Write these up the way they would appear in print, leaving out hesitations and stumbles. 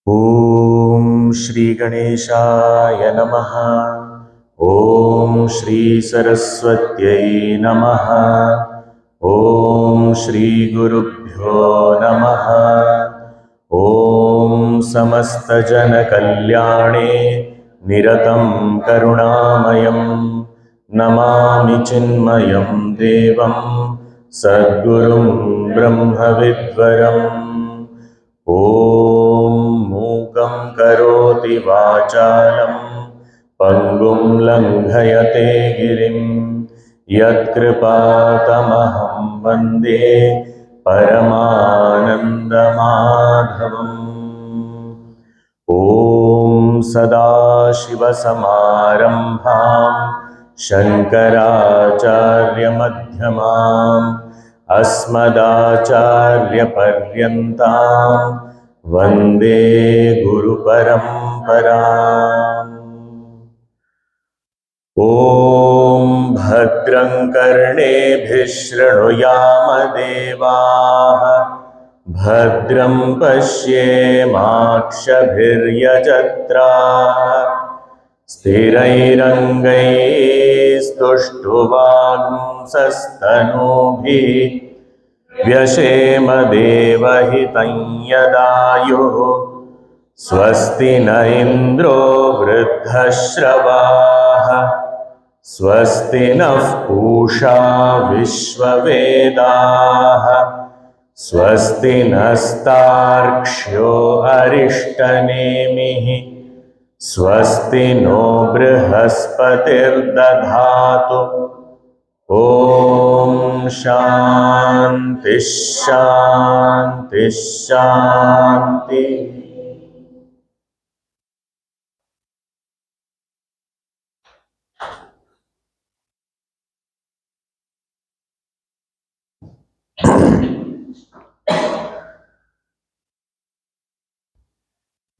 Om Shri Ganeshaya Namaha. Om Shri Saraswatyai Namaha. Om Shri Gurubhyo Namaha. Om Samasta Jana Kalyane Niratam Karunamayam Namami Chinmayam Devam Sadgurum Brahma Vidvaram. Om Mukam Karoti Vachalam Pangum Langhayate Girim Yat Kripatamaham Vande Paramananda Madhavam. Om Sadashiva Samarambham Shankaracharya Madhyamam Asmadacharya Paryantam Vande Guru Paramparam. Om Bhadram Karnebhih Shrunuyama Devaah Bhadram Pashyemakshabhiryajatraः Sthirairangaistुष्टुवांसस्तनूभिः व्यशेम देवहितं यदायुः स्वस्ति न इन्द्रो वृद्धश्रवाः स्वस्ति नः पूषा विश्ववेदाः स्वस्ति नस्तार्क्ष्यो अरिष्टनेमिः स्वस्ति no बृहस्पतिर्दधातु Om Shanti Shanti Shanti.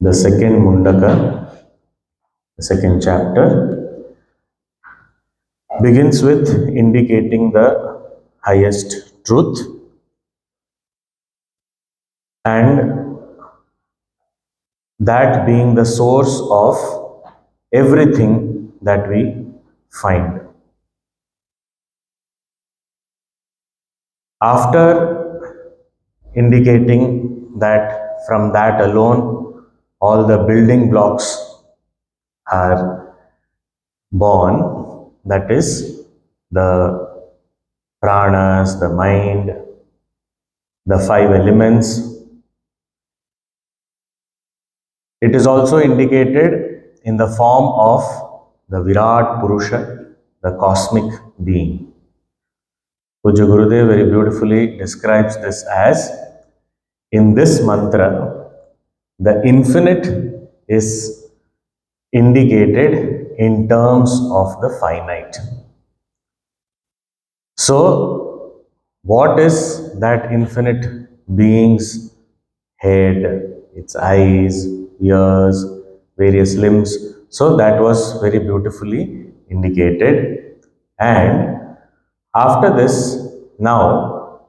The second Mundaka, the second chapter, begins with indicating the highest truth and that being the source of everything that we find. After indicating that from that alone all the building blocks are born, that is the pranas, the mind, the five elements. It is also indicated in the form of the Virat Purusha, the cosmic being. Puja Gurudev very beautifully describes this as, in this mantra, the infinite is indicated in terms of the finite. So, what is that infinite being's head, its eyes, ears, various limbs? So, that was very beautifully indicated. And after this, now,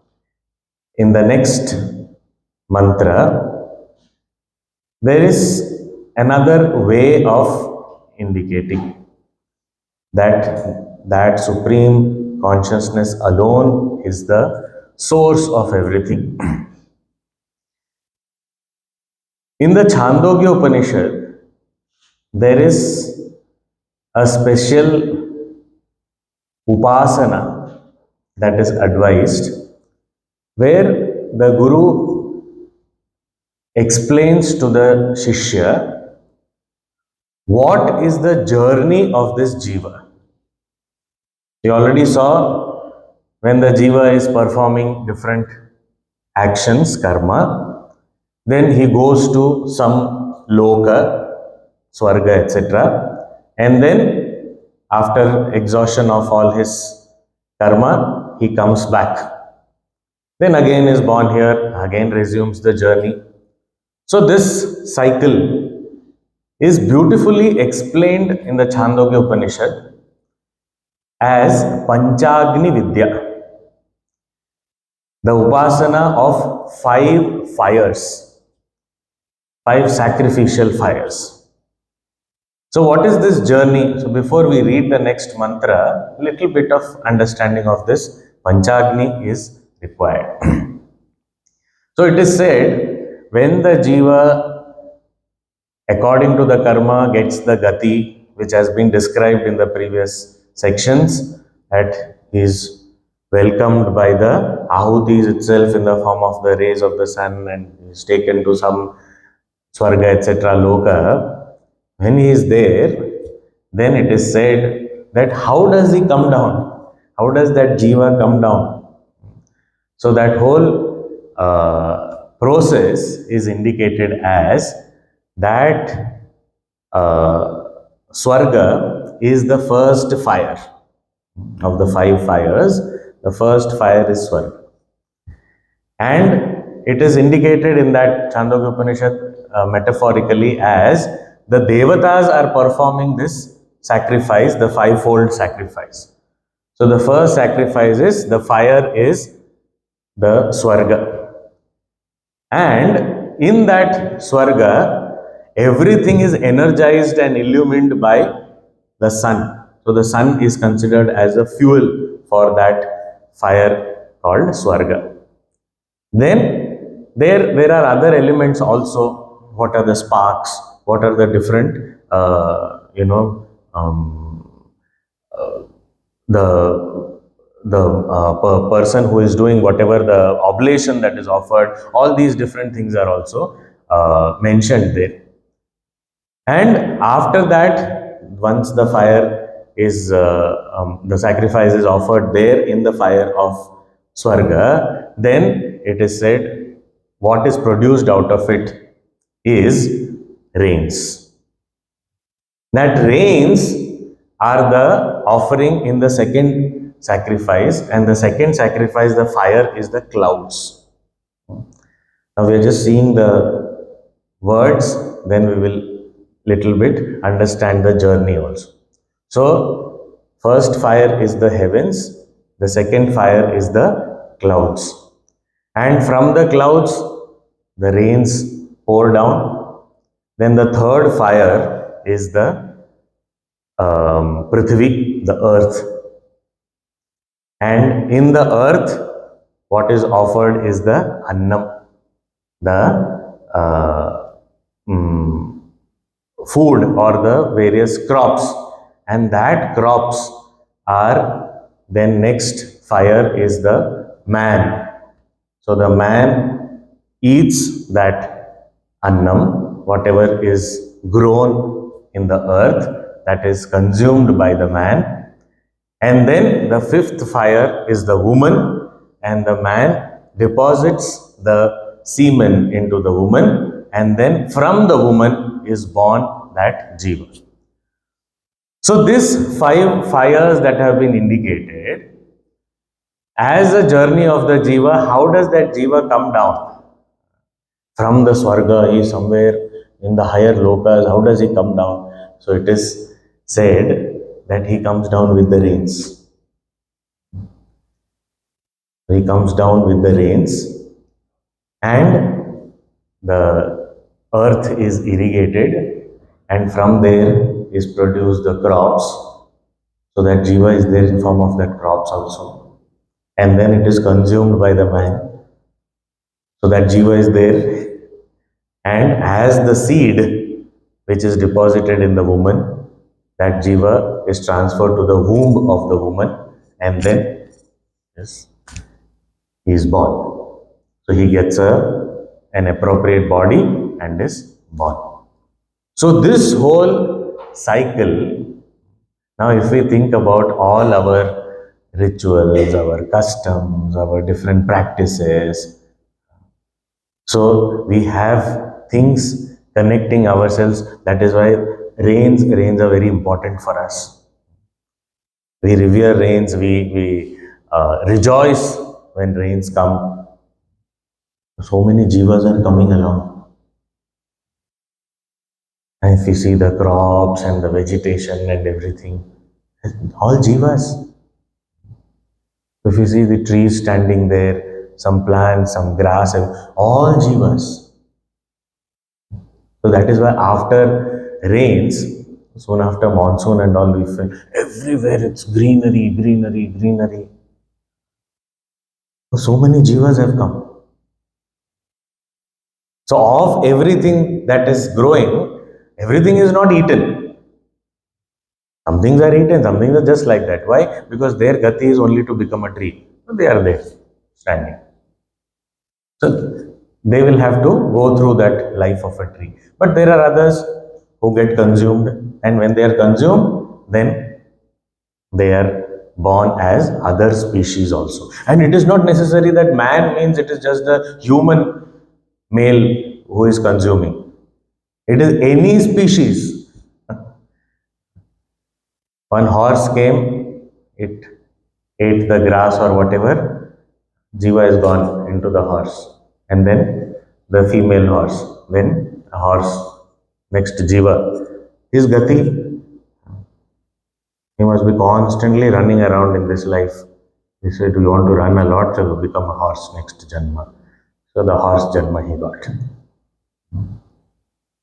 in the next mantra, there is another way of indicating that supreme consciousness alone is the source of everything. In the Chandogya Upanishad, there is a special upasana that is advised, where the Guru explains to the Shishya what is the journey of this jiva. We already saw when the jiva is performing different actions, karma, then he goes to some loka, swarga, etc. And then after exhaustion of all his karma, he comes back. Then again is born here, again resumes the journey. So this cycle is beautifully explained in the Chandogya Upanishad as Panchagni Vidya, the upasana of 5 fires, 5 sacrificial fires. So what is this journey? So before we read the next mantra, little bit of understanding of this Panchagni is required. So it is said, when the jiva, according to the karma, gets the gati, which has been described in the previous sections, that he is welcomed by the ahutis itself in the form of the rays of the sun and is taken to some swarga, etc., loka. When he is there, then it is said that how does he come down? How does that jiva come down? So that whole process is indicated as that swarga is the first fire of the 5 fires. The first fire is swarga. And it is indicated in that Chandogya Upanishad metaphorically as the devatas are performing this sacrifice, the 5-fold sacrifice. So the first sacrifice is, the fire is the swarga. And in that swarga, everything is energized and illumined by the sun. So the sun is considered as a fuel for that fire called swarga. Then there are other elements also. What are the sparks? What are the different, the person who is doing whatever the oblation that is offered, all these different things are also mentioned there. And after that, once the fire is, the sacrifice is offered there in the fire of Swarga, then it is said what is produced out of it is rains. That rains are the offering in the second sacrifice, and the second sacrifice, the fire, is the clouds. Now we are just seeing the words, then we will little bit understand the journey also. So first fire is the heavens, the second fire is the clouds, and from the clouds the rains pour down. Then the third fire is the Prithvi, the earth, and in the earth what is offered is the Annam, the food or the various crops, and that crops are, then next fire is the man. So the man eats that annam, whatever is grown in the earth, that is consumed by the man. And then the fifth fire is the woman, and the man deposits the semen into the woman, and then from the woman is born that jiva. So these 5 fires that have been indicated as a journey of the jiva, how does that jiva come down? From the swarga, he is somewhere in the higher lokas, how does he come down? So it is said that he comes down with the rains. He comes down with the rains, and the earth is irrigated, and from there is produced the crops. So that jiva is there in form of that crops also, and then it is consumed by the man. So that jiva is there, and as the seed which is deposited in the woman, that jiva is transferred to the womb of the woman, and then yes, he is born. So he gets an appropriate body and is born. So this whole cycle, now if we think about all our rituals, our customs, our different practices. So we have things connecting ourselves. That is why rains are very important for us. We revere rains, we rejoice when rains come. So many jivas are coming along. And if you see the crops and the vegetation and everything, all jivas. If you see the trees standing there, some plants, some grass, all jivas. So that is why after rains, soon after monsoon and all, we feel everywhere it's greenery, greenery, greenery. So many jivas have come. So of everything that is growing, everything is not eaten. Some things are eaten, some things are just like that. Why? Because their gati is only to become a tree. So they are there, standing. So they will have to go through that life of a tree. But there are others who get consumed, and when they are consumed, then they are born as other species also. And it is not necessary that man means it is just the human male who is consuming. It is any species. One horse came, it ate the grass or whatever, Jiva is gone into the horse. And then the female horse, then a horse next to Jiva. His gati, he must be constantly running around in this life. He said, "Do you want to run a lot? So you become a horse next Janma." So the horse Janma he got.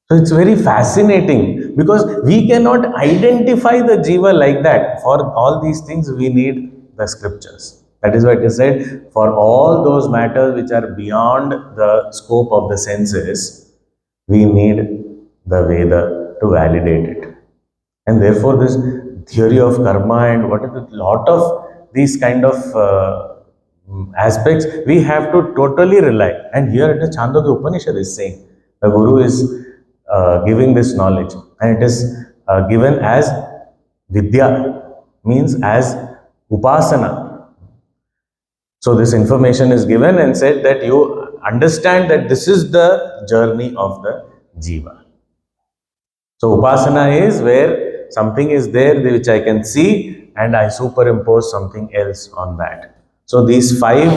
So it's very fascinating because we cannot identify the jiva like that. For all these things, we need the scriptures. That is why it is said, for all those matters which are beyond the scope of the senses, we need the Veda to validate it. And therefore, this theory of karma and what is a lot of these kind of aspects, we have to totally rely. And here at the Chandogya Upanishad is saying, the Guru is giving this knowledge, and it is given as vidya, means as upasana. So this information is given and said that you understand that this is the journey of the jiva. So upasana is where something is there which I can see and I superimpose something else on that. So these five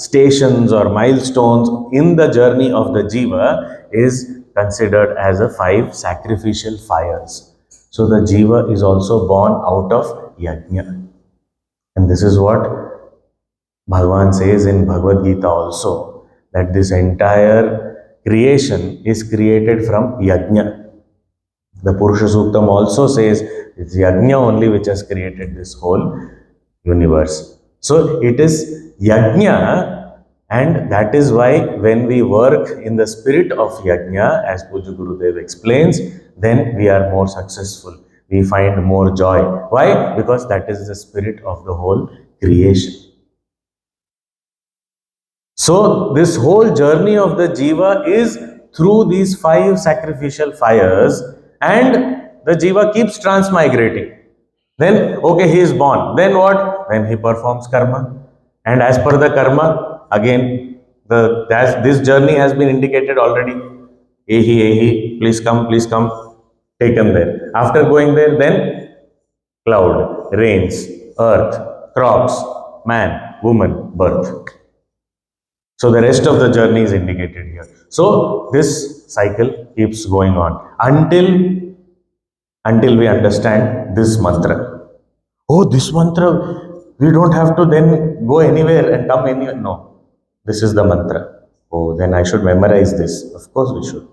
stations or milestones in the journey of the jiva is considered as a five sacrificial fires. So the jiva is also born out of yajna. And this is what Bhagavan says in Bhagavad Gita also, that this entire creation is created from yajna. The Purusha Suktam also says it's yajna only which has created this whole universe. So it is yajna, and that is why when we work in the spirit of yajna, as Puja Gurudev explains, then we are more successful. We find more joy. Why? Because that is the spirit of the whole creation. So this whole journey of the jiva is through these five sacrificial fires, and the jiva keeps transmigrating. Then, okay, he is born. Then what? Then he performs karma. And as per the karma, again, this journey has been indicated already. Ehi, please come, taken there. After going there, then cloud, rains, earth, crops, man, woman, birth. So the rest of the journey is indicated here. So this cycle keeps going on until we understand this mantra. Oh, this mantra, we don't have to then go anywhere and come anywhere. No, this is the mantra. Oh, then I should memorize this. Of course we should.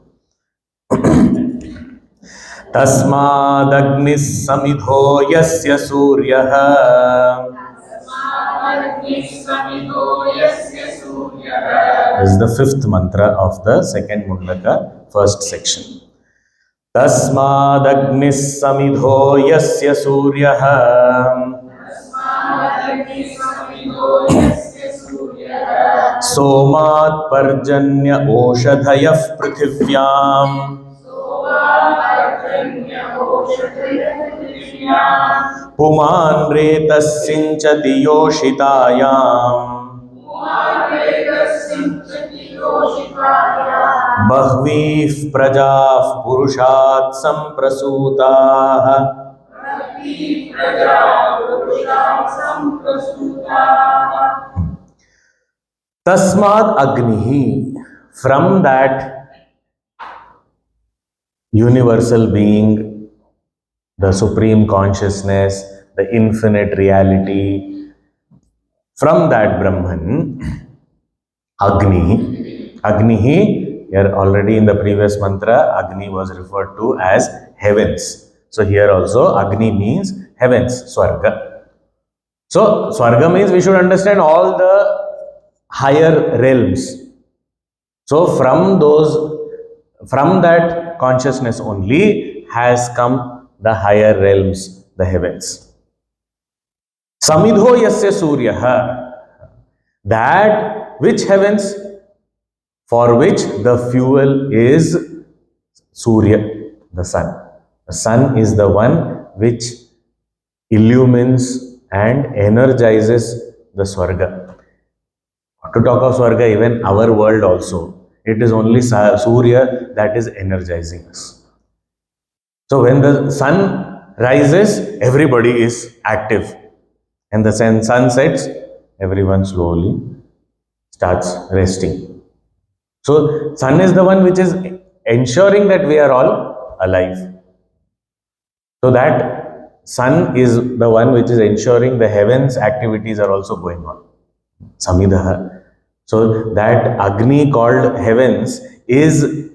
तस्मादग्निः समिधो यस्य सूर्यः is the fifth mantra of the second Mundaka, first section. Tasmadagnis samidho yasya suryah somat parjanya oshadhayah prithvyam पुमान् रेतस्सिञ्चति योषितायाम् बह्वीः प्रजाः पुरुषात् सम्प्रसूताः तस्मात् अग्निः, from that universal being, the supreme consciousness, the infinite reality, from that Brahman, Agni, here already in the previous mantra, Agni was referred to as heavens. So here also Agni means heavens, Swarga. So Swarga means we should understand all the higher realms. So from that consciousness only has come the higher realms, the heavens. Samidho yasya suryaha, that which heavens, for which the fuel is Surya, the sun. The sun is the one which illumines and energizes the Swarga. To talk of Swarga, even our world also, it is only Surya that is energizing us. So when the sun rises, everybody is active. And the sun sets, everyone slowly starts resting. So sun is the one which is ensuring that we are all alive. So that sun is the one which is ensuring the heavens activities are also going on. Samidaha. So that Agni called heavens is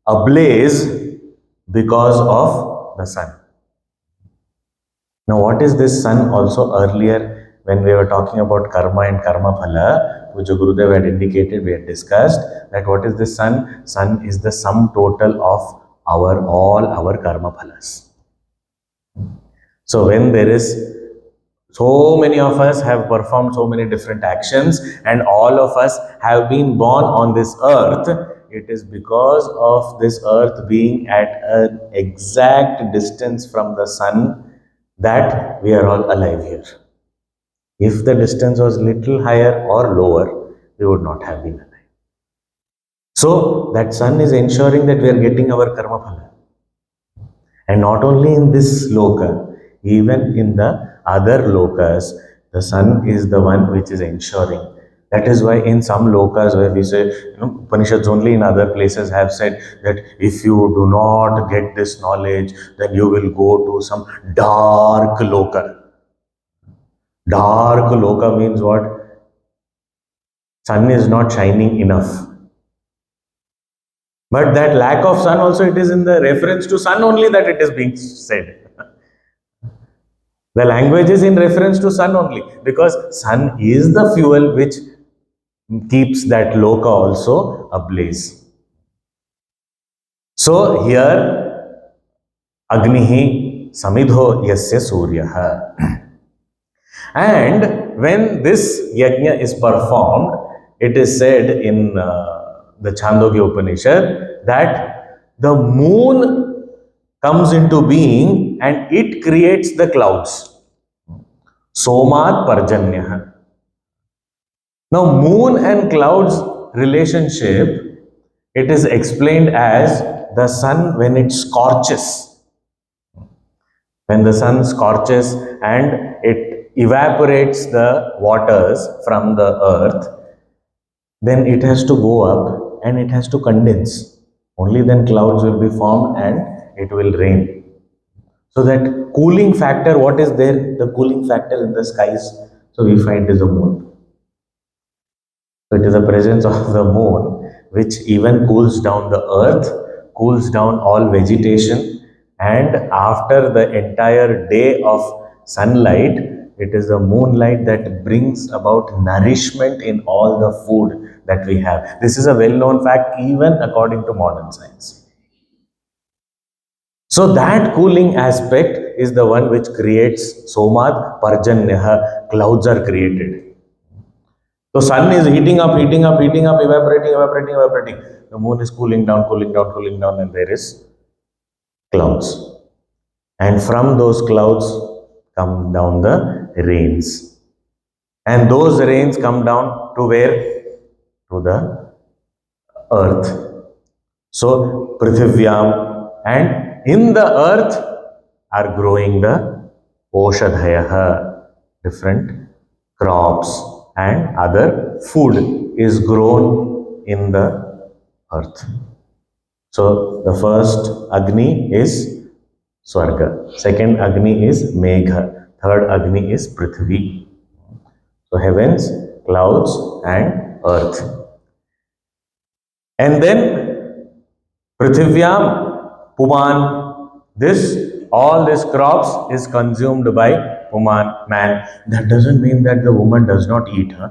ablaze because of the sun. Now what is this sun? Also earlier when we were talking about karma and karma phala, which Gurudev had indicated, we had discussed that what is this sun? Sun is the sum total of all our karma phalas. So when there is, so many of us have performed so many different actions and all of us have been born on this earth, it is because of this earth being at an exact distance from the sun that we are all alive here. If the distance was little higher or lower, we would not have been alive. So that sun is ensuring that we are getting our karma phala. And not only in this loka, even in the other lokas, the sun is the one which is ensuring. That is why in some lokas where we say, Upanishads only in other places have said that if you do not get this knowledge, then you will go to some dark loka. Dark loka means what? Sun is not shining enough. But that lack of sun also, it is in the reference to sun only that it is being said. The language is in reference to sun only because sun is the fuel which keeps that loka also ablaze. So here, Agnihi Samidho Yasya Suryaha. And when this yajna is performed, it is said in the Chandogya Upanishad that the moon comes into being and it creates the clouds. Somat Parjanyaha. Now, moon and clouds relationship, it is explained as the sun when it scorches. When the sun scorches and it evaporates the waters from the earth, then it has to go up and it has to condense. Only then clouds will be formed and it will rain. So that cooling factor, what is there? The cooling factor in the skies, so we find is the moon. So it is the presence of the moon which even cools down the earth, cools down all vegetation, and after the entire day of sunlight, it is the moonlight that brings about nourishment in all the food that we have. This is a well-known fact even according to modern science. So that cooling aspect is the one which creates Somat Parjanyaha, clouds are created. So sun is heating up, evaporating. The moon is cooling down, and there is clouds. And from those clouds, come down the rains. And those rains come down to where? To the earth. So, Prithvivyam, and in the earth are growing the Oshadhayaha, different crops and other food is grown in the earth. So, the first Agni is Swarga, second Agni is Megha, third Agni is Prithvi. So, heavens, clouds, and earth. And then Prithivyam, Puman, all this crops is consumed by Puman, man. That doesn't mean that the woman does not eat, huh?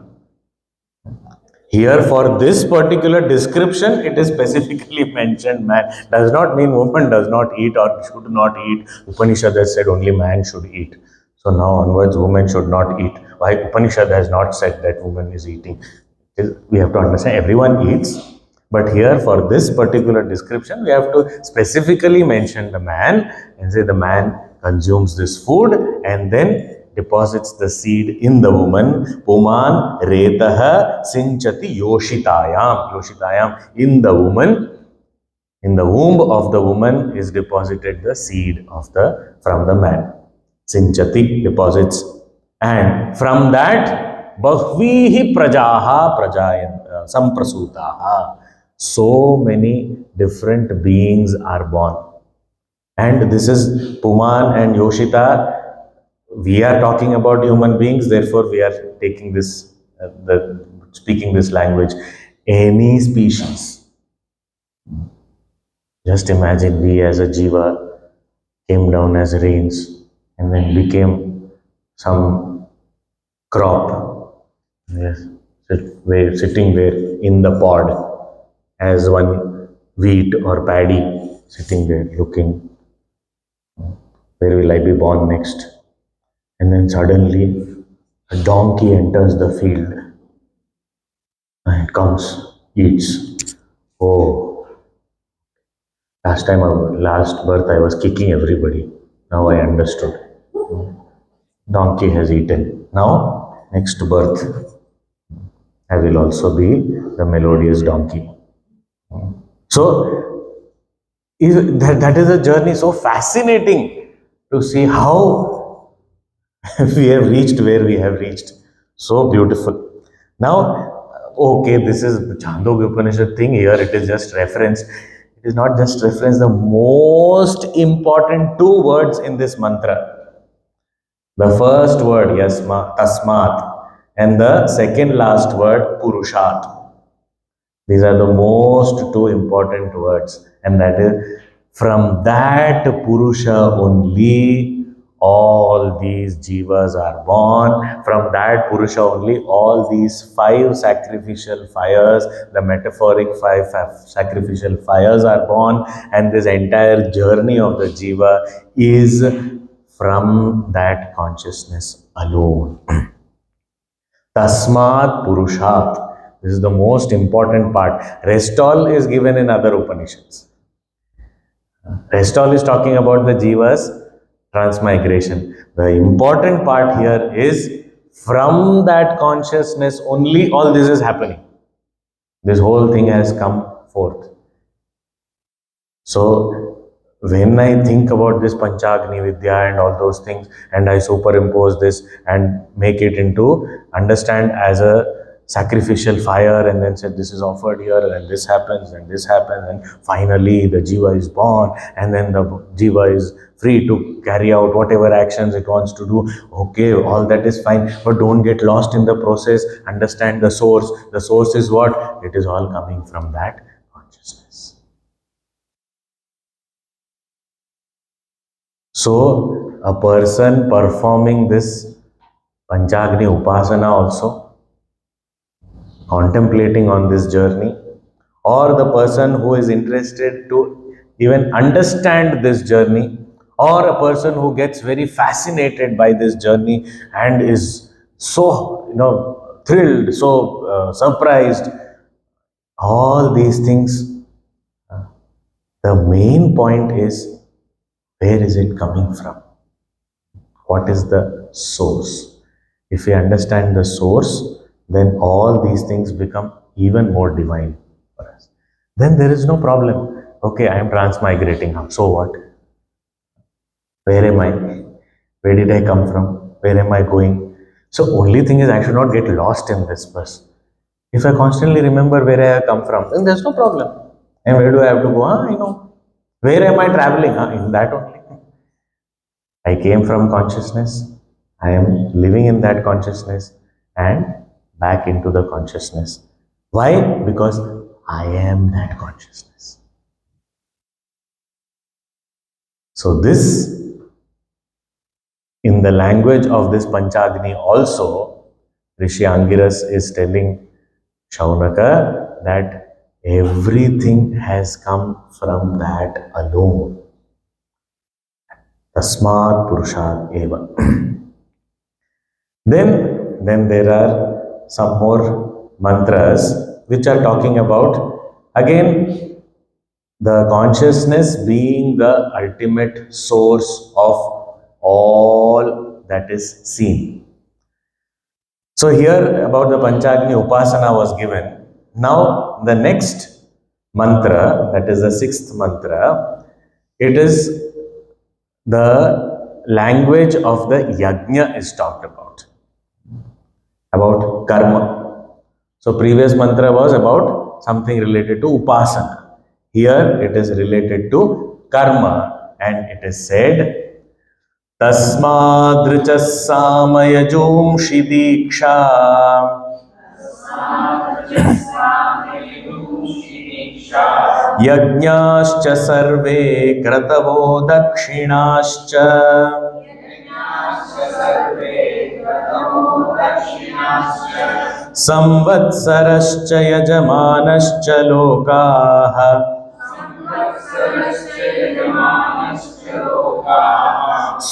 Here, for this particular description, it is specifically mentioned man. Does not mean woman does not eat or should not eat. Upanishad has said only man should eat. So now onwards, woman should not eat. Why Upanishad has not said that woman is eating? We have to understand everyone eats. But here, for this particular description, we have to specifically mention the man and say the man consumes this food and then deposits the seed in the woman. Puman retaha sinchati yoshitayam. Yoshitayam, in the woman, in the womb of the woman is deposited the seed of from the man. Sinchati, deposits. And from that, bahvihi prajaha samprasutaha. So many different beings are born. And this is Puman and Yoshita. We are talking about human beings, therefore we are taking this, speaking this language. Any species. Just imagine we as a jiva came down as rains and then became some crop. Yes, sitting there in the pod as one wheat or paddy sitting there looking, where will I be born next? And then suddenly a donkey enters the field and it comes, eats. Oh, last birth I was kicking everybody. Now I understood. Donkey has eaten. Now, next birth, I will also be the melodious donkey. So, that is a journey so fascinating to see how we have reached where we have reached. So beautiful. Now, okay, this is Chandogya Upanishad thing. Here it is just reference. It is not just reference. The most important two words in this mantra. The first word, yasma, tasmat, and the second last word, purushat. These are the most two important words, and that is from that Purusha only all these jivas are born. From that Purusha only all these five sacrificial fires, the metaphoric five sacrificial fires are born, and this entire journey of the jiva is from that consciousness alone. Tasmat Purushat. This is the most important part. Rest all is given in other Upanishads. Rest all is talking about the jiva's transmigration. The important part here is from that consciousness only all this is happening. This whole thing has come forth. So, when I think about this Panchagni Vidya and all those things, and I superimpose this and make it into understand as a sacrificial fire, and then said this is offered here, and this happens, and finally the jiva is born, and then the jiva is free to carry out whatever actions it wants to do. Okay, all that is fine, but don't get lost in the process. Understand the source. The source is what? It is all coming from that consciousness. So, a person performing this Panchagni Upasana also, contemplating on this journey, or the person who is interested to even understand this journey, or a person who gets very fascinated by this journey and is so, thrilled, so surprised, all these things, the main point is, where is it coming from? What is the source? If we understand the source, then all these things become even more divine for us. Then there is no problem. Okay, I am transmigrating now. So what? Where am I? Where did I come from? Where am I going? So only thing is I should not get lost in this bus. If I constantly remember where I have come from, then there's no problem. And where do I have to go? I know. Where am I traveling? In that only. I came from consciousness. I am living in that consciousness and back into the consciousness. Why? Because I am that consciousness. So this, in the language of this Panchagni also, Rishi Angiras is telling Shaunaka that everything has come from that alone. Tasmat Purushad Eva. Then there are some more mantras which are talking about, again, the consciousness being the ultimate source of all that is seen. So here about the Panchagni Upasana was given. Now the next mantra, that is the sixth mantra, it is the language of the yajna is talked about karma. So previous mantra was about something related to upasana. Here it is related to karma, and it is said, Tasmadrichas samayajumshi diksha yajñāscha sarve kratavo dakshināscha संवत्सरश्च यजमानश्च लोकाः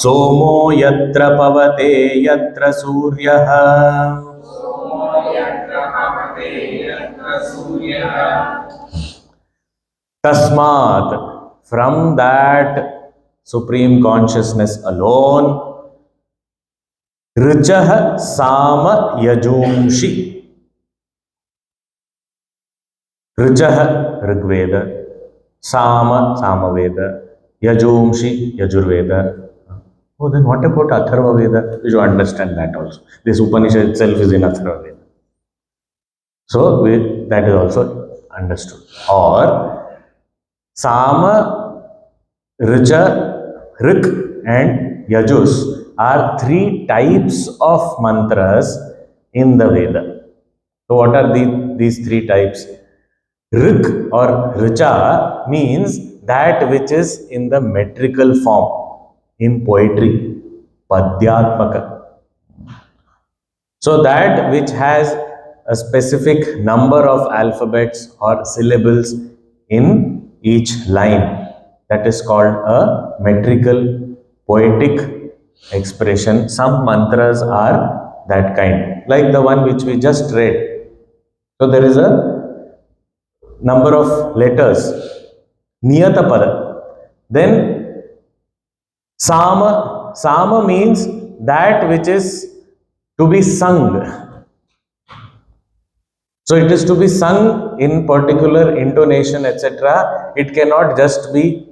सोमो यत्र पवते यत्र सूर्यः Tasmat, from that supreme consciousness alone, Richah Sama Yajumshi. Richah Rigveda, Sama Samaveda, Yajumshi Yajurveda. Oh, then what about Atharva Veda? You should understand that also. This Upanishad itself is in Atharva Veda. So that is also understood. Or Sama, Richa, Rik and Yajus are three types of mantras in the Veda. So what are these three types? Rik or Richa means that which is in the metrical form, in poetry, Padyatmaka. So that which has a specific number of alphabets or syllables in each line, that is called a metrical poetic expression. Some mantras are that kind, like the one which we just read. So there is a number of letters, Niyata Pada. Then Sama means that which is to be sung. So it is to be sung in particular intonation, etc. It cannot just be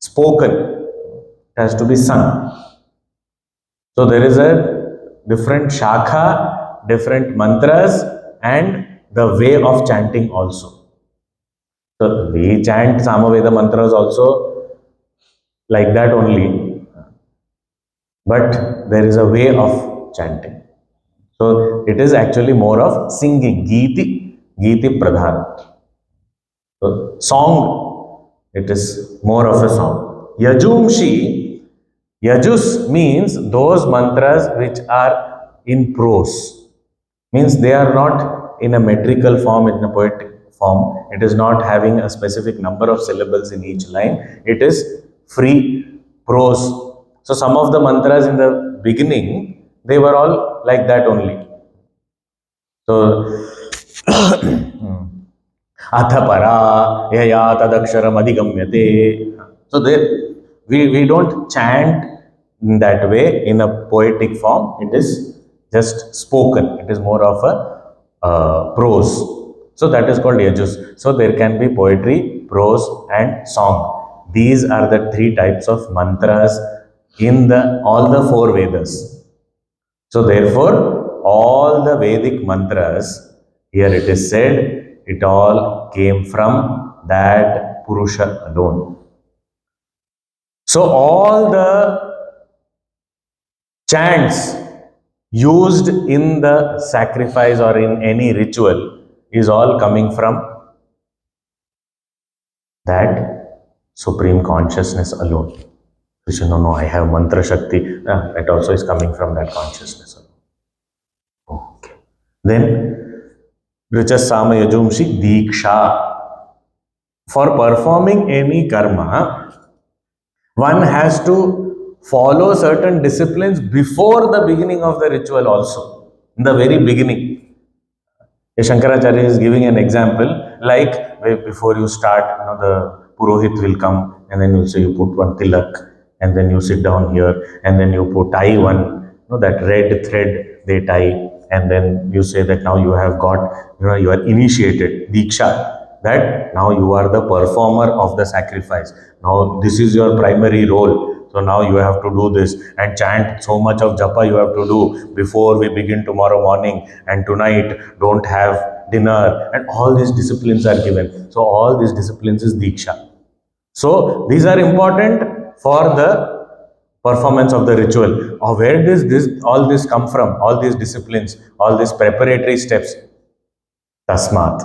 spoken. It has to be sung. So there is a different shakha, different mantras, and the way of chanting also. So we chant Samaveda mantras also like that only. But there is a way of chanting. So it is actually more of singing, Geeti Pradhan. So song, it is more of a song. Yajumshi, Yajus means those mantras which are in prose. Means they are not in a metrical form, in a poetic form. It is not having a specific number of syllables in each line. It is free prose. So some of the mantras in the beginning, they were all like that only. So, Athapara, Yaya Tadaksharam Adhigamyate. So we don't chant in that way, in a poetic form, it is just spoken. It is more of a prose. So that is called yajus. So there can be poetry, prose, and song. These are the three types of mantras in the all the four Vedas. So therefore, all the Vedic mantras, here it is said, it all came from that Purusha alone. So all the chants used in the sacrifice or in any ritual is all coming from that supreme consciousness alone. You say, no, I have mantra shakti. It also is coming from that consciousness alone. Okay. Then, Vrichas Sama Yajumshi Diksha. For performing any karma, one has to follow certain disciplines before the beginning of the ritual also. In the very beginning. Shankaracharya is giving an example, like before you start, the Purohit will come and then you say you put one tilak and then you sit down here and then you put tie one, that red thread they tie and then you say that now you have got, you are initiated, Diksha, that now you are the performer of the sacrifice. Now this is your primary role. So now you have to do this and chant so much of japa you have to do before we begin tomorrow morning, and tonight don't have dinner, and all these disciplines are given. So all these disciplines is Diksha. So these are important for the performance of the ritual. Or where does all this come from? All these disciplines, all these preparatory steps. Tasmat,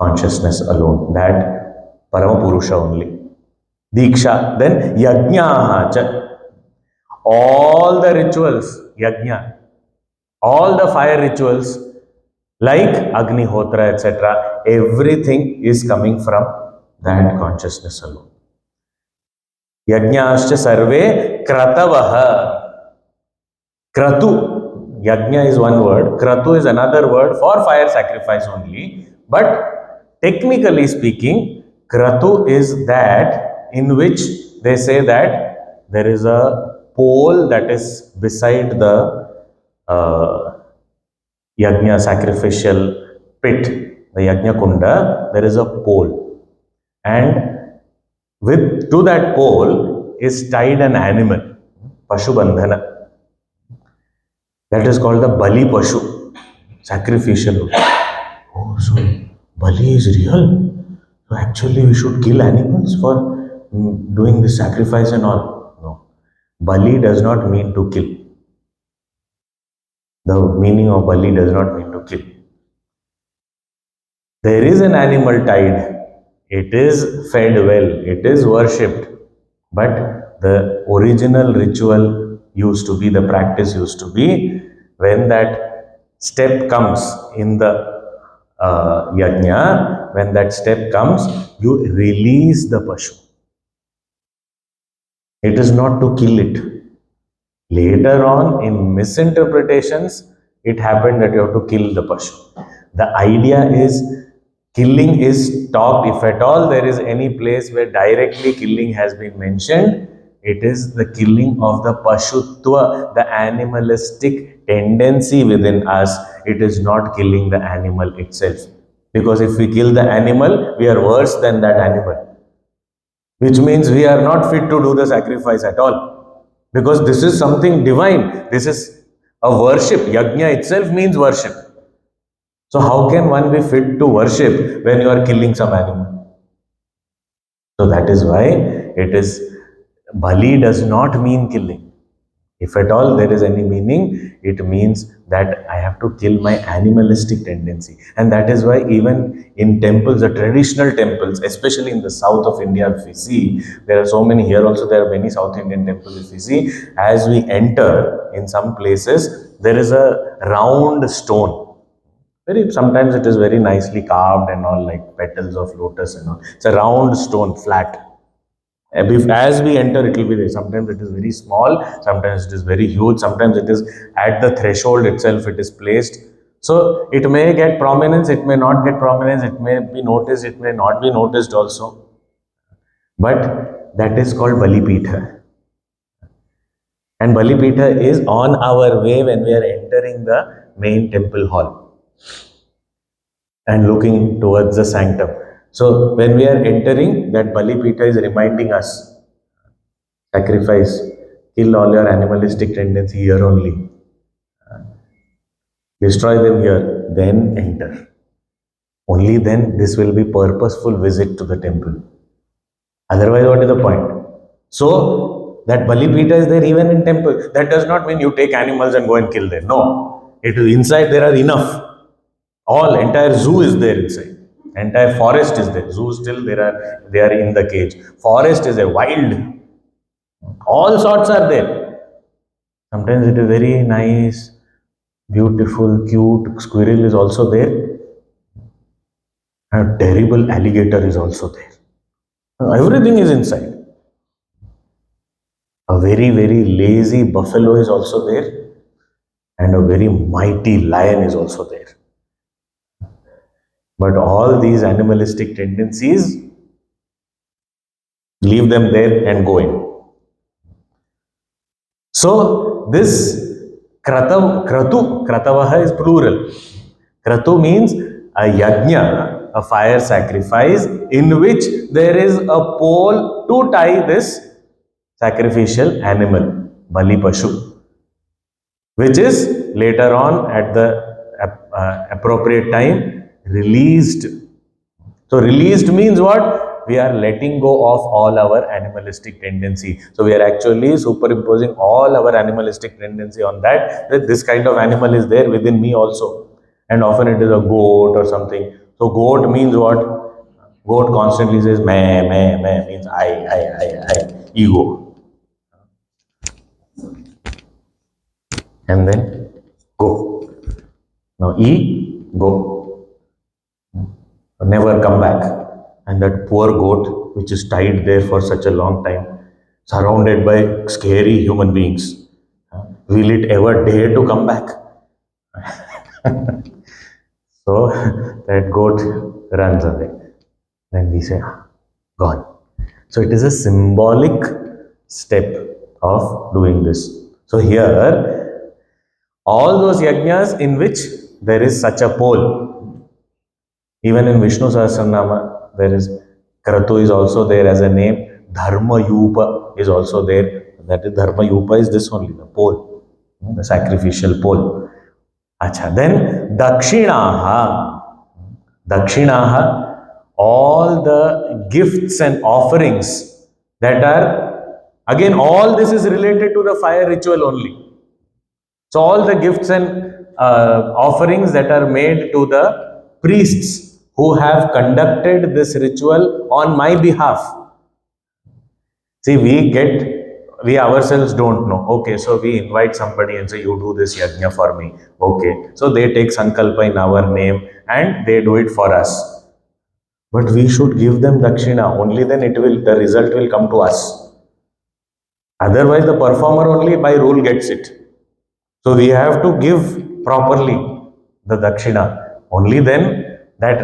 consciousness alone. That Paramapurusha only. Diksha. Then Yajnaha. All the rituals, Yajna, all the fire rituals like Agnihotra, etc., everything is coming from that consciousness alone. Yajnascha sarve kratavaha. Kratu. Yajna is one word. Kratu is another word for fire sacrifice only. But technically speaking, Kratu is that in which they say that there is a pole that is beside the Yajna sacrificial pit, the Yajna Kunda, there is a pole. And to that pole is tied an animal, Pashu Bandhana. That is called the Bali Pashu, sacrificial. Oh, so Bali is real. So actually we should kill animals for doing the sacrifice and all. No. Bali does not mean to kill. The meaning of Bali does not mean to kill. There is an animal tied. It is fed well. It is worshipped. But the original ritual used to be, the practice used to be, when that step comes in the yajna, when that step comes, you release the Pashu. It is not to kill it. Later on, in misinterpretations, it happened that you have to kill the Pashu. The idea is, killing is talked, if at all there is any place where directly killing has been mentioned, it is the killing of the Pashutva, the animalistic tendency within us. It is not killing the animal itself. Because if we kill the animal, we are worse than that animal. Which means we are not fit to do the sacrifice at all. Because this is something divine. This is a worship. Yajna itself means worship. So how can one be fit to worship when you are killing some animal? So that is why it is, Bali does not mean killing. If at all there is any meaning, it means that I have to kill my animalistic tendency. And that is why even in temples, the traditional temples, especially in the south of India, if we see, there are so many, here also there are many South Indian temples, if we see, as we enter in some places, there is a round stone. Sometimes it is very nicely carved and all, like petals of lotus and all. It's a round stone, flat. As we enter, it will be there. Sometimes it is very small, sometimes it is very huge, sometimes it is at the threshold itself, it is placed. So it may get prominence, it may not get prominence, it may be noticed, it may not be noticed also. But that is called Bali Pitha. And Balipita is on our way when we are entering the main temple hall and looking towards the sanctum. So when we are entering, that Balipita is reminding us, sacrifice, kill all your animalistic tendency here only. Destroy them here, then enter. Only then this will be purposeful visit to the temple. Otherwise, what is the point? So, that Balipita is there even in temple. That does not mean you take animals and go and kill them. No. It is inside there are enough. All entire zoo is there inside. Entire forest is there. Zoo still they are in the cage. Forest is a wild. All sorts are there. Sometimes it is very nice, beautiful, cute. Squirrel is also there. A terrible alligator is also there. Everything is inside. A very, very lazy buffalo is also there, and a very mighty lion is also there. But all these animalistic tendencies, leave them there and go in. So, this kratavaha is plural. Kratu means a yajna, a fire sacrifice, in which there is a pole to tie this sacrificial animal, Bali Pashu, which is later on at the appropriate time released. So, released means what? We are letting go of all our animalistic tendency. So, we are actually superimposing all our animalistic tendency on that this kind of animal is there within me also. And often it is a goat or something. So, goat means what? Goat constantly says meh, meh, meh, means I, ego. And then go. Now, go. Never come back. And that poor goat, which is tied there for such a long time, surrounded by scary human beings, will it ever dare to come back? So that goat runs away. Then we say, gone. So it is a symbolic step of doing this. So here, all those yajnas in which there is such a pole, even in Vishnu Sahasranama, there is Kratu is also there as a name. Dharma Yupa is also there. That is Dharma Yupa is this only, the pole, the sacrificial pole. Acha. Then Dakshinaha. Dakshinaha, all the gifts and offerings that are, again, all this is related to the fire ritual only. So all the gifts and offerings that are made to the priests who have conducted this ritual on my behalf. See, we ourselves don't know. Okay, so we invite somebody and say, you do this yajna for me. Okay, so they take sankalpa in our name and they do it for us. But we should give them dakshina. Only then the result will come to us. Otherwise, the performer only by rule gets it. So we have to give properly the dakshina. Only then that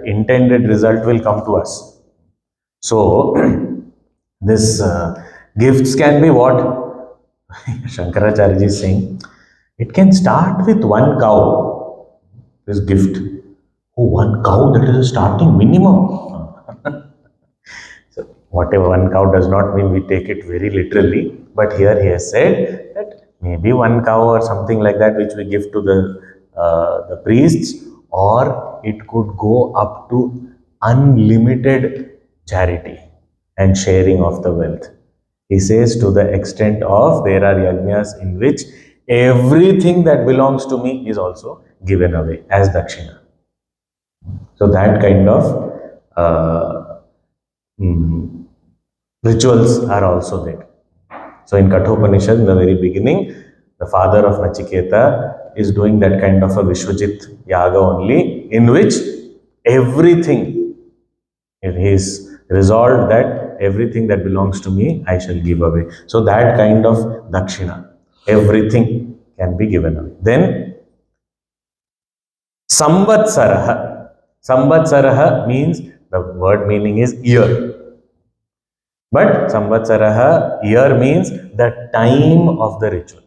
intended result will come to us. So this gifts can be what? Shankaracharya is saying, it can start with one cow, this gift. Oh, one cow, that is a starting minimum. So whatever, one cow does not mean we take it very literally, but here he has said that maybe one cow or something like that which we give to the priests, or it could go up to unlimited charity and sharing of the wealth. He says to the extent of there are yajnas in which everything that belongs to me is also given away as dakshina. So that kind of rituals are also there. So in Kathopanishad, in the very beginning, the father of Nachiketa is doing that kind of a Vishwajit Yaga only, in which everything, he is resolved that everything that belongs to me, I shall give away. So that kind of dakshina, everything can be given away. Then Samvatsaraha. Samvatsaraha means, the word meaning is year. But Samvatsaraha, year means the time of the ritual.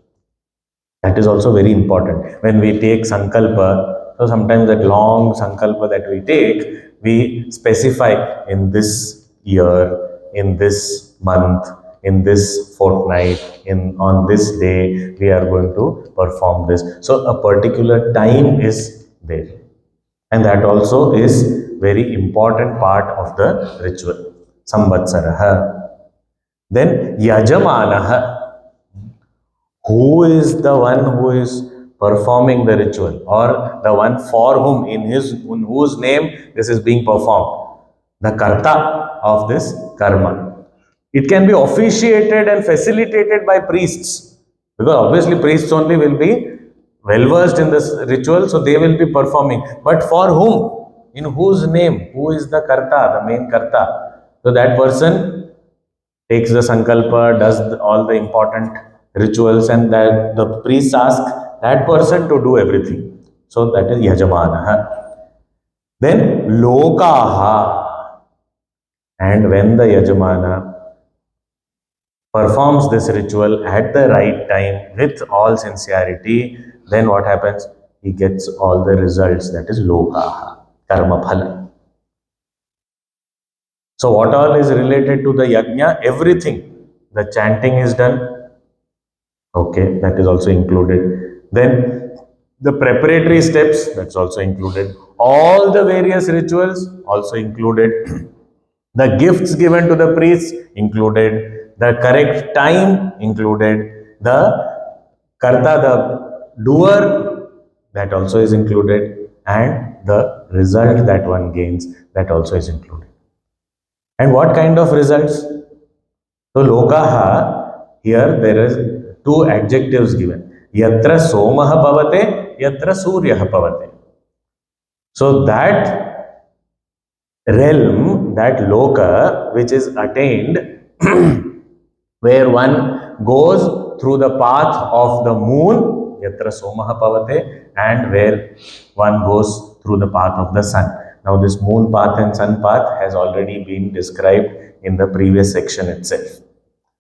That is also very important. When we take Sankalpa, so sometimes that long Sankalpa that we take, we specify in this year, in this month, in this fortnight, on this day, we are going to perform this. So a particular time is there. And that also is very important part of the ritual. Samvatsaraha. Then Yajamanaha. Who is the one who is performing the ritual, or the one for whom, in whose name this is being performed? The karta of this karma. It can be officiated and facilitated by priests, because obviously priests only will be well versed in this ritual, so they will be performing. But for whom, in whose name, who is the karta, the main karta? So that person takes the sankalpa, does all the important rituals, and that the priests ask that person to do everything. So that is Yajamana. Then Lokaha. And when the Yajamana performs this ritual at the right time with all sincerity, then what happens? He gets all the results. That is Lokaha, Karma Phala. So what all is related to the yajna? Everything. The chanting is done. Okay, that is also included. Then the preparatory steps, that's also included. All the various rituals also included. The gifts given to the priests included. The correct time included. The karta, the doer, that also is included. And the result that one gains, that also is included. And what kind of results? So lokaha, here there is two adjectives given. Yatra somaha pavate, yatra suryaha pavate. So that realm, that loka, which is attained, where one goes through the path of the moon, yatra somaha pavate, and where one goes through the path of the sun. Now this moon path and sun path has already been described in the previous section itself,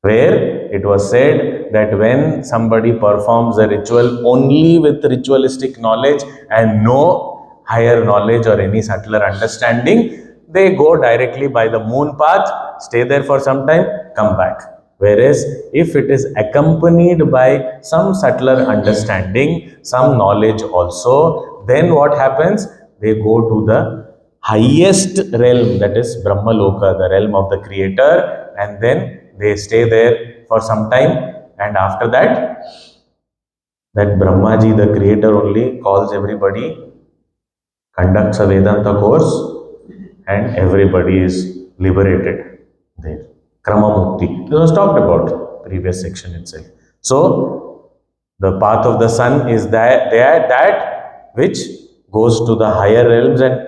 where it was said that when somebody performs a ritual only with ritualistic knowledge and no higher knowledge or any subtler understanding, they go directly by the moon path, stay there for some time, come back. Whereas if it is accompanied by some subtler understanding, some knowledge also, then what happens? They go to the highest realm, that is Brahma Loka, the realm of the creator, and then they stay there for some time, and after that, that Brahmaji, the creator, only calls everybody, conducts a Vedanta course, and everybody is liberated there. Krama Mukti. This was talked about previous section itself. So the path of the sun is that which goes to the higher realms, and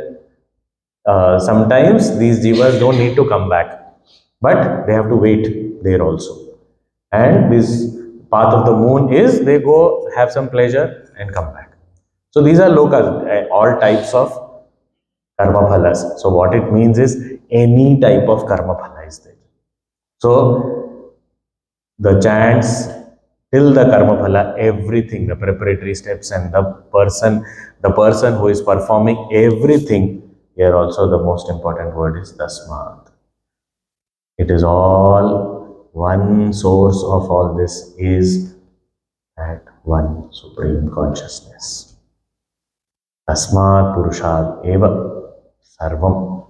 sometimes these jivas don't need to come back, but they have to wait there also. And this path of the moon is they go have some pleasure and come back. So these are lokas, all types of karma phalas. So what it means is any type of karma phala is there. So the chants till the karma phala, everything, the preparatory steps, and the person who is performing everything. Here also the most important word is tasmat. It is all one source of all this is that one supreme consciousness. Tasmat Purushad eva sarvam.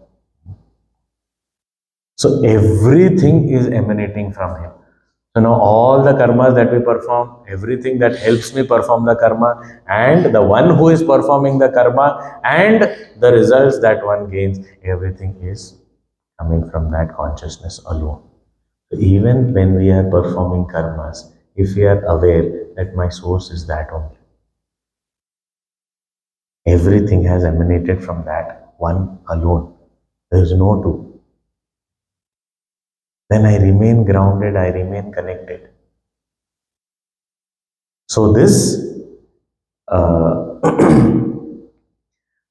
So everything is emanating from him. So now all the karmas that we perform, everything that helps me perform the karma, and the one who is performing the karma, and the results that one gains, everything is coming from that consciousness alone. So even when we are performing karmas, if we are aware that my source is that only, everything has emanated from that one alone. There is no two. Then I remain grounded, I remain connected. So this,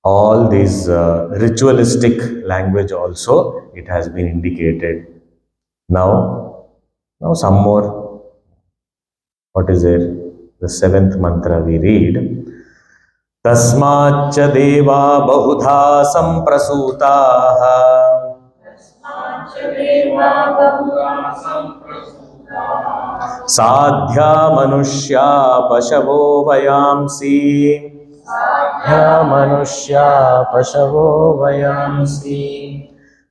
all these ritualistic language also, it has been indicated Now some more. What is there? The seventh mantra we read. Tasmacha deva bahudha samprasutaha sadhya manushya pashavo vayamsi sadhya manushya pashavo vayamsi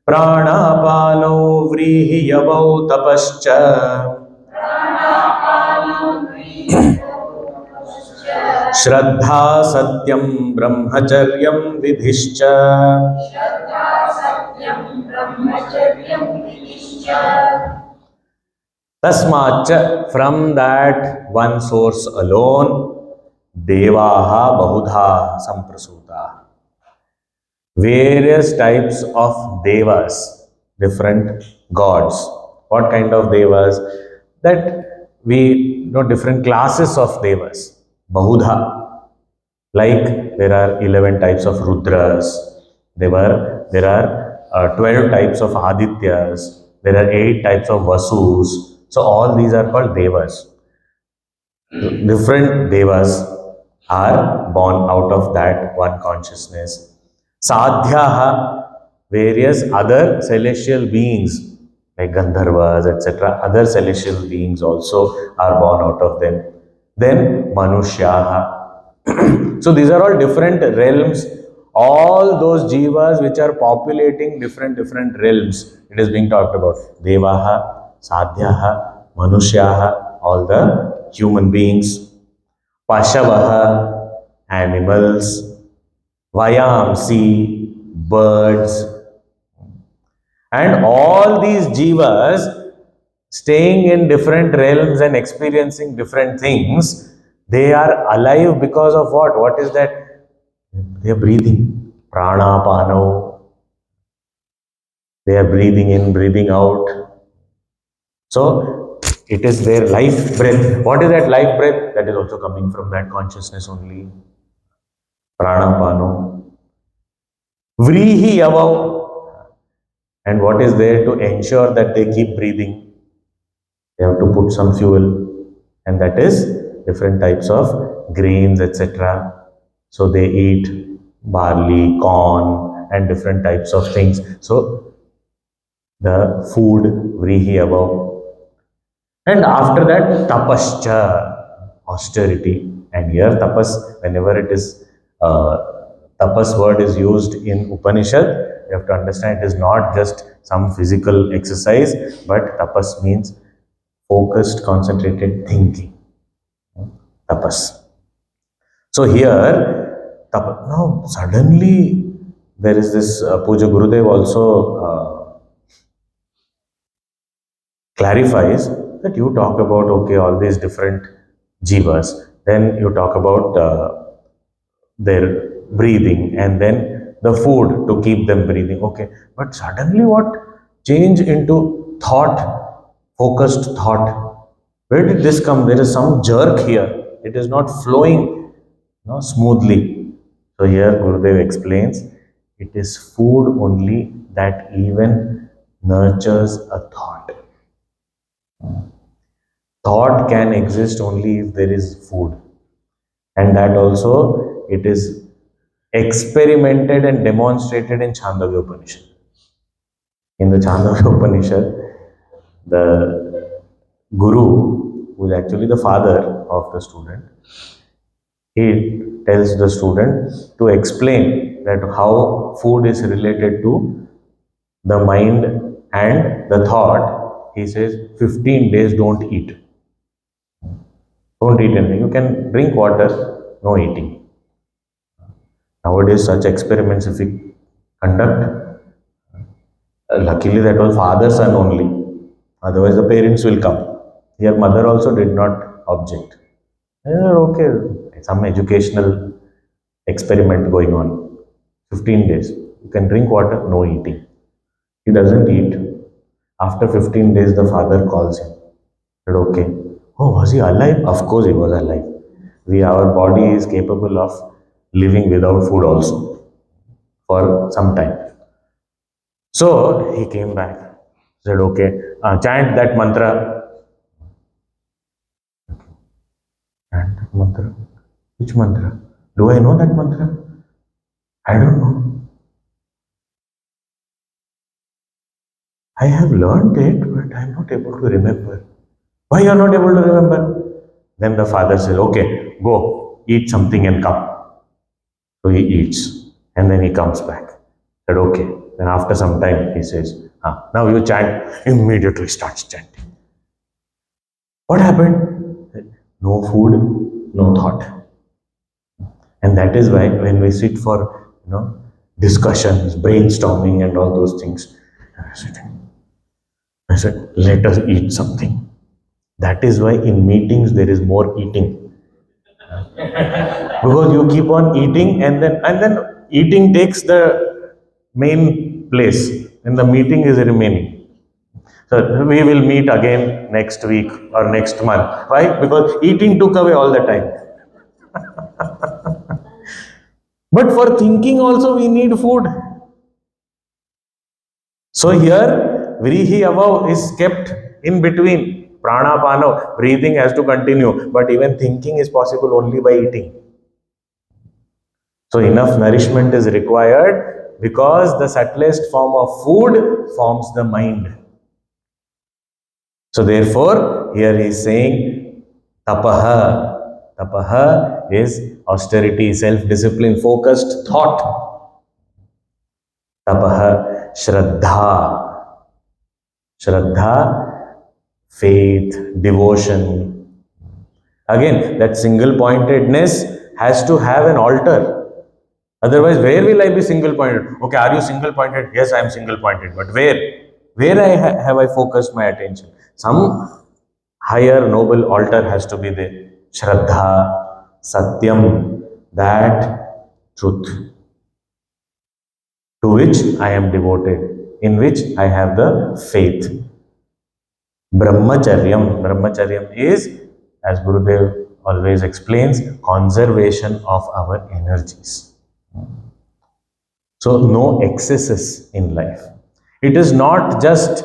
pranapano vrihiyavau tapascha Shraddha Satyam ब्रह्मचर्यम विधिश्च तस्माच्च from that one source alone devaha bahudha samprasuta various types of devas, different gods. What kind of devas? That we know different classes of devas. Bahudha, like there are 11 types of Rudras, there are 12 types of Adityas, there are 8 types of Vasus. So all these are called devas. Different devas are born out of that one consciousness. Sadhyaha, various other celestial beings like Gandharvas, etc., other celestial beings also are born out of them. Then Manushyaha. So these are all different realms. All those jivas which are populating different realms, it is being talked about. Devaha, Sadhyaha, Manushyaha, all the human beings. Pashavaha, animals. Vayamsi, birds. And all these jivas staying in different realms and experiencing different things, they are alive because of what? What is that? They are breathing. Pranapano. They are breathing in, breathing out. So, it is their life breath. What is that life breath? That is also coming from that consciousness only. Pranapano. Vrihi yavav. And what is there to ensure that they keep breathing? They have to put some fuel, and that is different types of grains, etc. So they eat barley, corn, and different types of things. So the food, vrihi above. And after that, tapascha, austerity. And here tapas, whenever it is tapas word is used in Upanishad, you have to understand it is not just some physical exercise, but tapas means focused, concentrated thinking. Tapas. So here, now suddenly there is this Puja Gurudev also clarifies that you talk about, okay, all these different jivas, then you talk about their breathing and then the food to keep them breathing. Okay, but suddenly what change into thought, focused thought? Where did this come? There is some jerk here. It is not flowing smoothly. So here Gurudev explains, it is food only that even nurtures a thought. Thought can exist only if there is food. And that also, it is experimented and demonstrated in Chandogya Upanishad. In the Chandogya Upanishad, the Guru, who is actually the father of the student, he tells the student to explain that how food is related to the mind and the thought. He says 15 days don't eat. Don't eat anything. You can drink water, no eating. Nowadays, such experiments, if we conduct, luckily that was father son only. Otherwise, the parents will come. Here, mother also did not object. Okay, some educational experiment going on. 15 days. You can drink water, no eating. He doesn't eat. After 15 days, the father calls him. Said, okay. Oh, was he alive? Of course, he was alive. Our body is capable of living without food also for some time. So he came back. Said, okay, chant that mantra. Chant that mantra. Which mantra? Do I know that mantra? I don't know. I have learned it, but I am not able to remember. Why you are not able to remember? Then the father says, okay, go, eat something and come. So he eats and then he comes back. Said, okay. Then after some time he says, now you chant. Immediately starts chanting. What happened? No food, no thought. And that is why when we sit for discussions, brainstorming and all those things, I said, let us eat something. That is why in meetings there is more eating. Because you keep on eating and then eating takes the main place and the meeting is remaining. So we will meet again next week or next month. Why? Because eating took away all the time. But for thinking also we need food. So here Vrihi Avav is kept in between. Pranapano, breathing has to continue, but even thinking is possible only by eating. So enough nourishment is required because the subtlest form of food forms the mind. So therefore, here he is saying tapaha. Tapaha is austerity, self-discipline, focused thought. Tapaha, shraddha. Shraddha, faith, devotion. Again, that single pointedness has to have an altar. Otherwise, where will I be single pointed? Okay, are you single pointed? Yes, I am single pointed. But where? Where have I focused my attention? Some higher noble altar has to be there. Shraddha, Satyam, that truth to which I am devoted, in which I have the faith. Brahmacharyam is, as Gurudev always explains, conservation of our energies. So no excesses in life. It is not just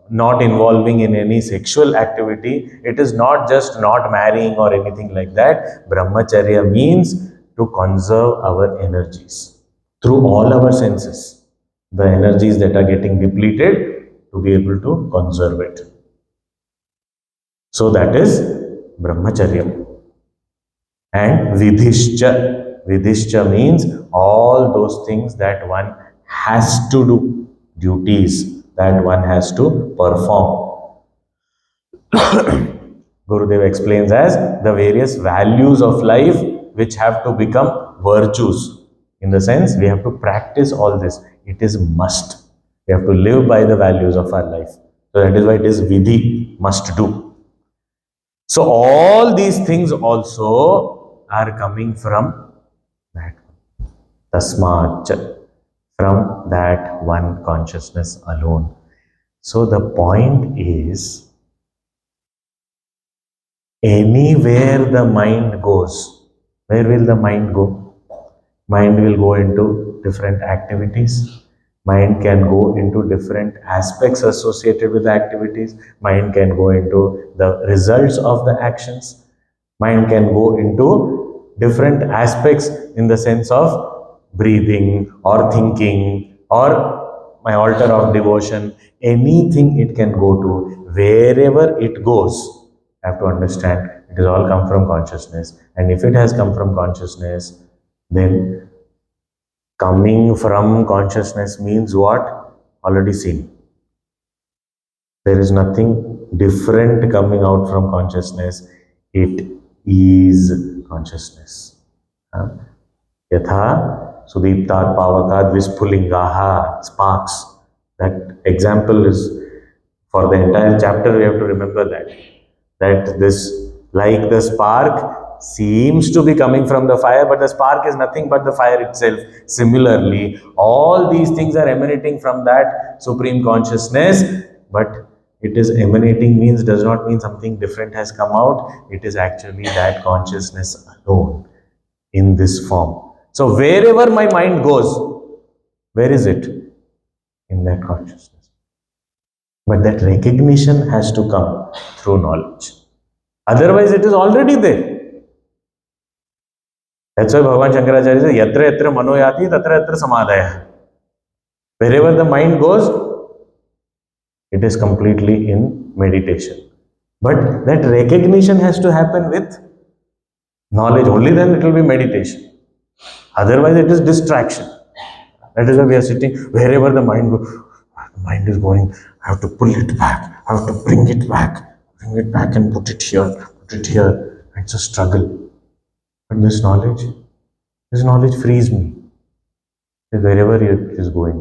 not involving in any sexual activity. It is not just not marrying or anything like that. Brahmacharya means to conserve our energies through all our senses. The energies that are getting depleted, to be able to conserve it. So that is Brahmacharya. And Vidhishcha means all those things that one has to do, duties that one has to perform. Gurudev explains as the various values of life which have to become virtues. In the sense, we have to practice all this. It is must. We have to live by the values of our life. So that is why it is vidhi, must do. So all these things also are coming from that tasmat, from that one consciousness alone. So the point is, anywhere the mind goes, where will the mind go? Mind will go into different activities. Mind can go into different aspects associated with the activities. Mind can go into the results of the actions. Mind can go into different aspects in the sense of breathing or thinking or my altar of devotion. Anything it can go to, wherever it goes. I have to understand it has all come from consciousness. And if it has come from consciousness, then coming from consciousness means what? Already seen. There is nothing different coming out from consciousness. It is consciousness. Yatha sudiptat pavakad vispullingaha, sparks. That example is for the entire chapter. We have to remember that this, like the spark, seems to be coming from the fire, but the spark is nothing but the fire itself. Similarly, all these things are emanating from that supreme consciousness, but it is emanating means does not mean something different has come out. It is actually that consciousness alone in this form. So wherever my mind goes, where is it? In that consciousness. But that recognition has to come through knowledge. Otherwise, it is already there. That's why Bhagavan Shankaracharya says, Yatra yatra manoyati, tatra yatra samadhaya. Wherever the mind goes, it is completely in meditation. But that recognition has to happen with knowledge. Only then it will be meditation. Otherwise, it is distraction. That is why we are sitting wherever the mind goes. The mind is going. I have to pull it back. I have to bring it back and put it here, put it here. It's a struggle. But this knowledge frees me. Wherever it is going,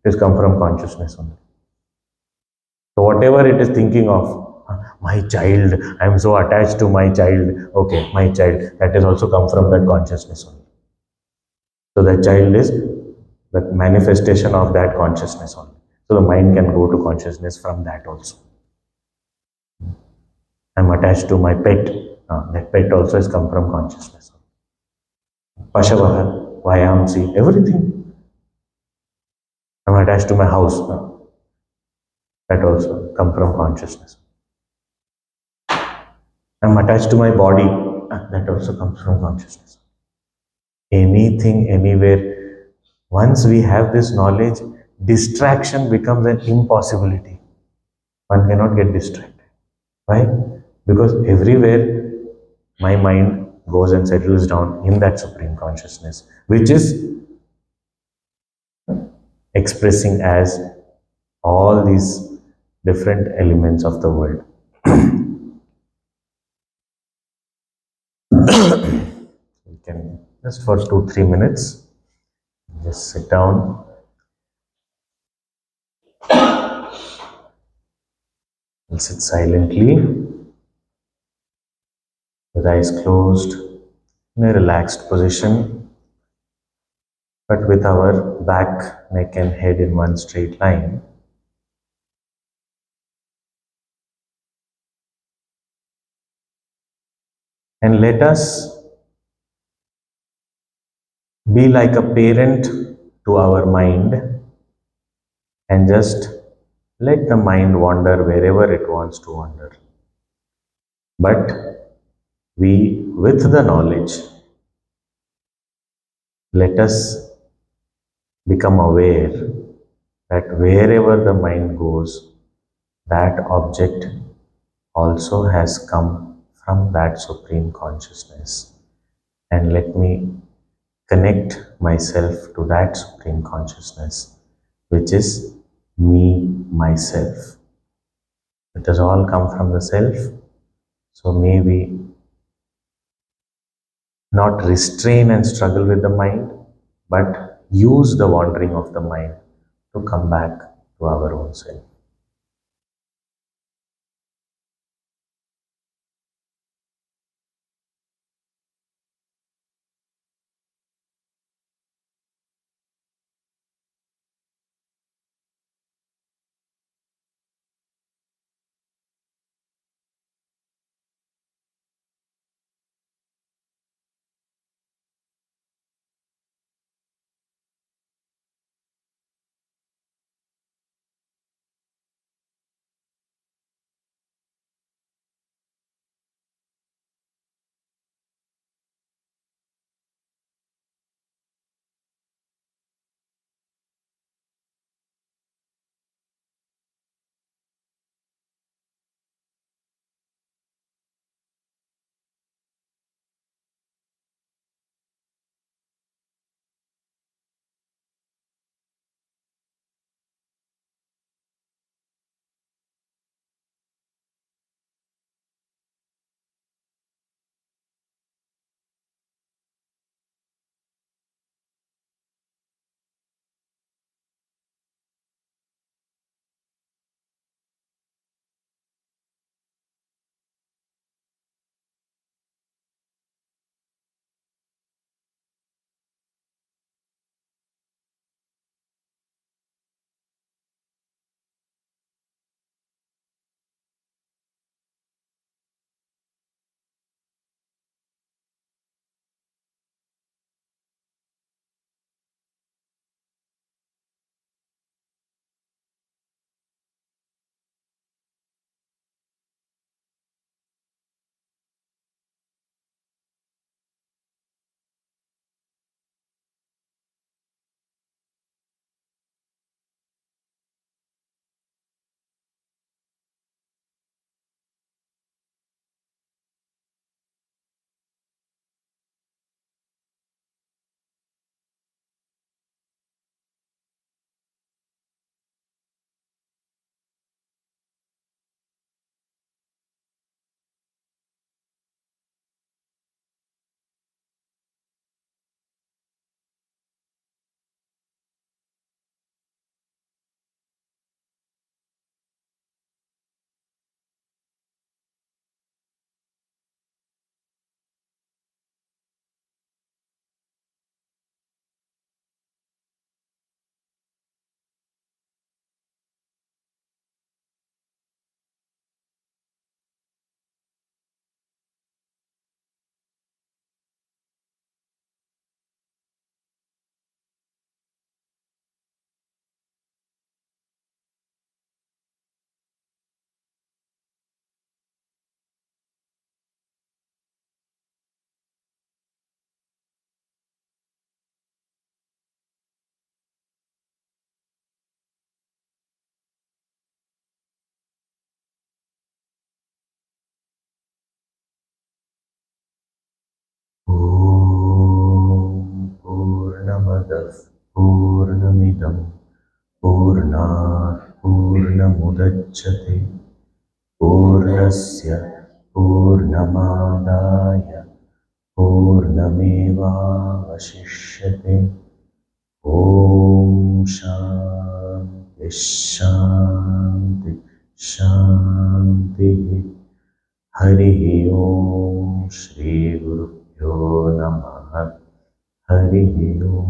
it has come from consciousness only. So whatever it is thinking of, my child, I am so attached to my child. Okay, my child, that has also come from that consciousness only. So that child is the manifestation of that consciousness only. So the mind can go to consciousness from that also. I'm attached to my pet. That pet also has come from consciousness. Pashavaha, Vayamsi, everything. I'm attached to my house. That also come from consciousness. I'm attached to my body. That also comes from consciousness. Anything, anywhere. Once we have this knowledge, distraction becomes an impossibility. One cannot get distracted. Why? Because everywhere my mind goes and settles down in that supreme consciousness, which is expressing as all these different elements of the world. We can just for 2-3 minutes just sit down and sit silently with eyes closed in a relaxed position, but with our back, neck, and head in one straight line. And let us be like a parent to our mind and just let the mind wander wherever it wants to wander. But we, with the knowledge, let us become aware that wherever the mind goes, that object also has come from that supreme consciousness. And let me connect myself to that supreme consciousness, which is me, myself. It has all come from the self. So may we not restrain and struggle with the mind, but use the wandering of the mind to come back to our own self. पूर्णमिदं पूर्णात् पूर्णमुदच्यते पूर्णस्य पूर्णमादाय पूर्णमेवावशिष्यते ॐ शान्ति शान्ति शान्तिः हरिः ॐ श्रीगुरुभ्यो नमः हरिः ॐ